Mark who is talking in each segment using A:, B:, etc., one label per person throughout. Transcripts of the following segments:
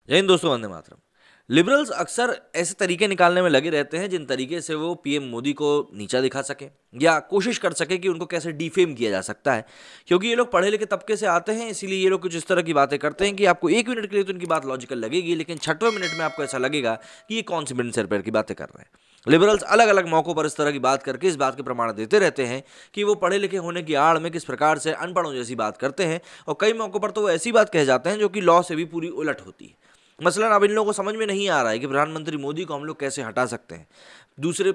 A: जय हिंद दोस्तों, वंदे मातरम। लिबरल्स अक्सर ऐसे तरीके निकालने में लगे रहते हैं जिन तरीके से वो पीएम मोदी को नीचा दिखा सके या कोशिश कर सके कि उनको कैसे डिफेम किया जा सकता है। क्योंकि ये लोग पढ़े लिखे तबके से आते हैं, इसीलिए ये लोग कुछ इस तरह की बातें करते हैं कि आपको 1 मिनट के लिए तो उनकी बात लॉजिकल लगेगी, लेकिन 6वें मिनट में आपको ऐसा लगेगा कि ये कौन सी बिन सिर पैर की बातें कर रहे हैं। लिबरल्स अलग अलग मौकों पर इस तरह की बात करके इस बात के प्रमाण देते रहते हैं कि वो पढ़े लिखे होने की आड़ में किस प्रकार से अनपढ़ों जैसी बात करते हैं, और कई मौकों पर तो वो ऐसी बात कह जाते हैं जो कि लॉ से भी पूरी उलट होती है। मसलन अब इन लोगों को समझ में नहीं आ रहा है कि प्रधानमंत्री मोदी को हम लोग कैसे हटा सकते हैं।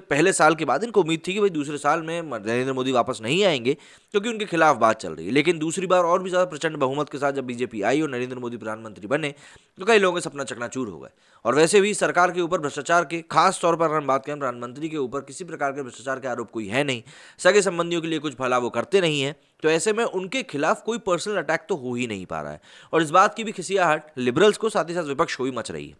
A: पहले साल के बाद इनको उम्मीद थी कि भाई दूसरे साल में नरेंद्र मोदी वापस नहीं आएंगे, क्योंकि उनके खिलाफ बात चल रही है। लेकिन दूसरी बार और भी ज़्यादा प्रचंड बहुमत के साथ जब बीजेपी आई और नरेंद्र मोदी प्रधानमंत्री बने, तो कई लोगों के सपना चकनाचूर हो गए। और वैसे भी सरकार के ऊपर भ्रष्टाचार के, खास तौर पर अगर हम बात करें प्रधानमंत्री के ऊपर, किसी प्रकार के भ्रष्टाचार के आरोप कोई है नहीं। सगे संबंधियों के लिए कुछ भला वो करते नहीं है, तो ऐसे में उनके खिलाफ कोई पर्सनल अटैक तो हो ही नहीं पा रहा है। और इस बात की भी खिसियाहट लिबरल्स को, साथ ही साथ विपक्ष को भी मच रही है।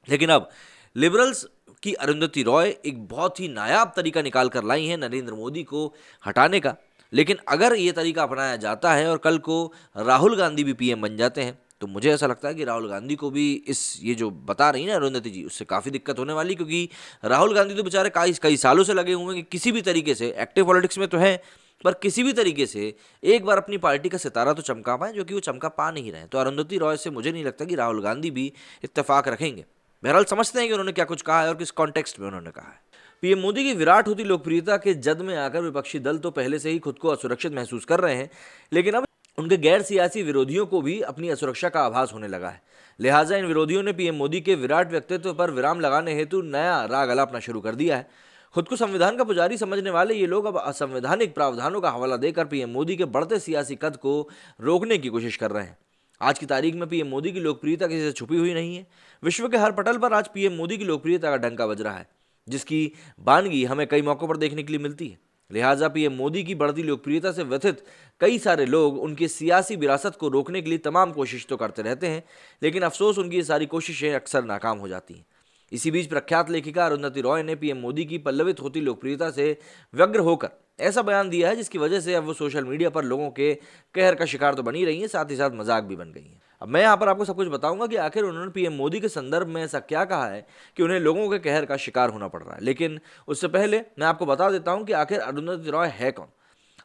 A: लेकिन अब लिबरल्स की अरुंधति रॉय एक बहुत ही नायाब तरीका निकाल कर लाई है नरेंद्र मोदी को हटाने का। लेकिन अगर ये तरीका अपनाया जाता है और कल को राहुल गांधी भी पीएम बन जाते हैं, तो मुझे ऐसा लगता है कि राहुल गांधी को भी ये जो बता रही है ना अरुंधति जी, उससे काफ़ी दिक्कत होने वाली। क्योंकि राहुल गांधी तो बेचारे कई कई सालों से लगे हुए हैं कि किसी भी तरीके से, एक्टिव पॉलिटिक्स में तो है, पर किसी भी तरीके से एक बार अपनी पार्टी का सितारा तो चमका पाए, जो कि वो चमका पा नहीं रहे। तो अरुंधति रॉय से मुझे नहीं लगता कि राहुल गांधी भी इत्तेफाक रखेंगे। बहरहाल समझते हैं कि उन्होंने क्या कुछ कहा है और किस कॉन्टेक्स्ट में उन्होंने कहा है। पीएम मोदी की विराट होती लोकप्रियता के जद में आकर विपक्षी दल तो पहले से ही खुद को असुरक्षित महसूस कर रहे हैं, लेकिन अब उनके गैर सियासी विरोधियों को भी अपनी असुरक्षा का आभास होने लगा है। लिहाजा इन विरोधियों ने पीएम मोदी के विराट व्यक्तित्व पर विराम लगाने हेतु नया राग अलापना शुरू कर दिया है। खुद को संविधान का पुजारी समझने वाले ये लोग अब असंवैधानिक प्रावधानों का हवाला देकर पीएम मोदी के बढ़ते सियासी कद को रोकने की कोशिश कर रहे हैं। आज की तारीख में पीएम मोदी की लोकप्रियता किसी से छुपी हुई नहीं है। विश्व के हर पटल पर आज पीएम मोदी की लोकप्रियता का डंका बज रहा है, जिसकी बानगी हमें कई मौकों पर देखने के लिए मिलती है। लिहाजा पीएम मोदी की बढ़ती लोकप्रियता से व्यथित कई सारे लोग उनकी सियासी विरासत को रोकने के लिए तमाम कोशिश तो करते रहते हैं, लेकिन अफसोस उनकी ये सारी कोशिशें अक्सर नाकाम हो जाती हैं। इसी बीच प्रख्यात लेखिका अरुंधति रॉय ने पीएम मोदी की पल्लवित होती लोकप्रियता से व्यग्र होकर ऐसा बयान दिया है, जिसकी वजह से अब वो सोशल मीडिया पर लोगों के कहर का शिकार तो बनी रही हैं, साथ ही साथ मजाक भी बन गई हैं। अब मैं यहाँ पर आपको सब कुछ बताऊंगा कि आखिर उन्होंने पीएम मोदी के संदर्भ में ऐसा क्या कहा है कि उन्हें लोगों के कहर का शिकार होना पड़ रहा है। लेकिन उससे पहले मैं आपको बता देता हूँ कि आखिर अरुंधति रॉय है कौन।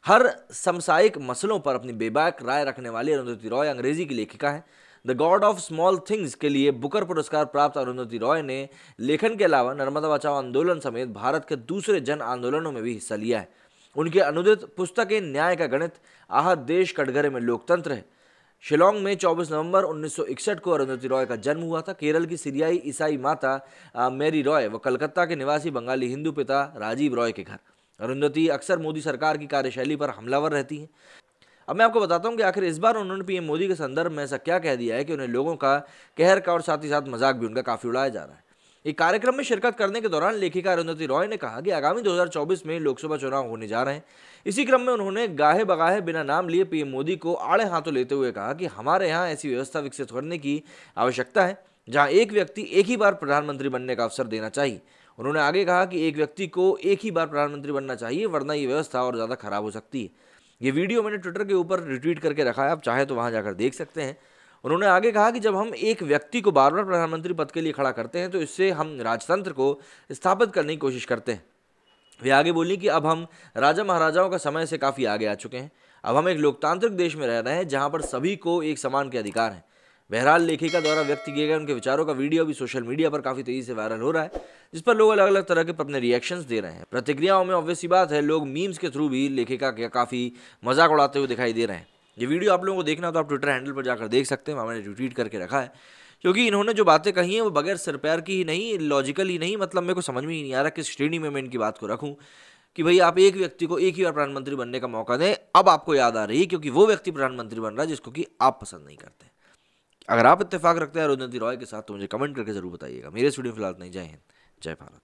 A: हर समसायिक मसलों पर अपनी बेबाक राय रखने वाली अरुंधति रॉय अंग्रेजी की लेखिका है। The God of small things के लिए बुकर पुरस्कार प्राप्त अरुंधति रॉय ने लेखन के अलावा नर्मदा बचाओ आंदोलन समेत भारत के दूसरे जन आंदोलनों में भी हिस्सा लिया है। उनकी अनुदित पुस्तकें न्याय का गणित, आहत देश, कटघरे में लोकतंत्र है। शिलोंग में 24 नवंबर 1961 को अरुंधति रॉय का जन्म हुआ था। केरल की सीरियाई ईसाई माता मैरी रॉय व कलकत्ता के निवासी बंगाली हिंदू पिता राजीव रॉय के घर अरुंधति अक्सर मोदी सरकार की कार्यशैली पर हमलावर रहती हैं। अब मैं आपको बताता हूं कि आखिर इस बार उन्होंने पीएम मोदी के संदर्भ में ऐसा क्या कह दिया है कि उन्हें लोगों का कहर का और साथ ही साथ मजाक भी उनका काफी उड़ाया जा रहा है। एक कार्यक्रम में शिरकत करने के दौरान लेखिका अरुंधति रॉय ने कहा कि आगामी 2024 में लोकसभा चुनाव होने जा रहे हैं। इसी क्रम में उन्होंने गाहे बगाहे बिना नाम लिए पीएम मोदी को आड़े हाथों लेते हुए कहा कि हमारे यहाँ ऐसी व्यवस्था विकसित करने की आवश्यकता है जहाँ एक व्यक्ति एक ही बार प्रधानमंत्री बनने का अवसर देना चाहिए। उन्होंने आगे कहा कि एक व्यक्ति को एक ही बार प्रधानमंत्री बनना चाहिए, वरना ये व्यवस्था और ज़्यादा खराब हो सकती है। ये वीडियो मैंने ट्विटर के ऊपर रिट्वीट करके रखा है, आप चाहे तो वहाँ जाकर देख सकते हैं। उन्होंने आगे कहा कि जब हम एक व्यक्ति को बार बार प्रधानमंत्री पद के लिए खड़ा करते हैं, तो इससे हम राजतंत्र को स्थापित करने की कोशिश करते हैं। वे आगे बोली कि अब हम राजा महाराजाओं का समय से काफ़ी आगे आ चुके हैं। अब हम एक लोकतांत्रिक देश में रह रहे हैं जहाँ पर सभी को एक समान के अधिकार हैं। बहरहाल लेखिका द्वारा व्यक्त किए गए उनके विचारों का वीडियो भी सोशल मीडिया पर काफ़ी तेज़ी से वायरल हो रहा है, जिस पर लोग अलग अलग तरह के अपने रिएक्शंस दे रहे हैं। प्रतिक्रियाओं में ऑब्वियस सी बात है, लोग मीम्स के थ्रू भी लेखिका का काफ़ी मजाक उड़ाते हुए दिखाई दे रहे हैं। ये वीडियो आप लोगों को देखना तो आप ट्विटर हैंडल पर जाकर देख सकते हैं, वहाँ मैंने ट्वीट करके रखा है। क्योंकि इन्होंने जो बातें कही हैं वो बगैर सिर पैर की ही नहीं, लॉजिकल ही नहीं, मतलब मेरे को समझ में ही नहीं आ रहा किस श्रेणी में मैं इनकी बात को रखूँ कि भाई आप एक व्यक्ति को एक ही बार प्रधानमंत्री बनने का मौका दें। अब आपको याद आ रही है क्योंकि वो व्यक्ति प्रधानमंत्री बन रहा है जिसको कि आप पसंद नहीं करते। अगर आप इत्तेफाक रखते हैं अरुंधति रॉय के साथ तो मुझे कमेंट करके जरूर बताइएगा। मेरे स्टूडियो फिलहाल नहीं। जय हिंद, जय भारत।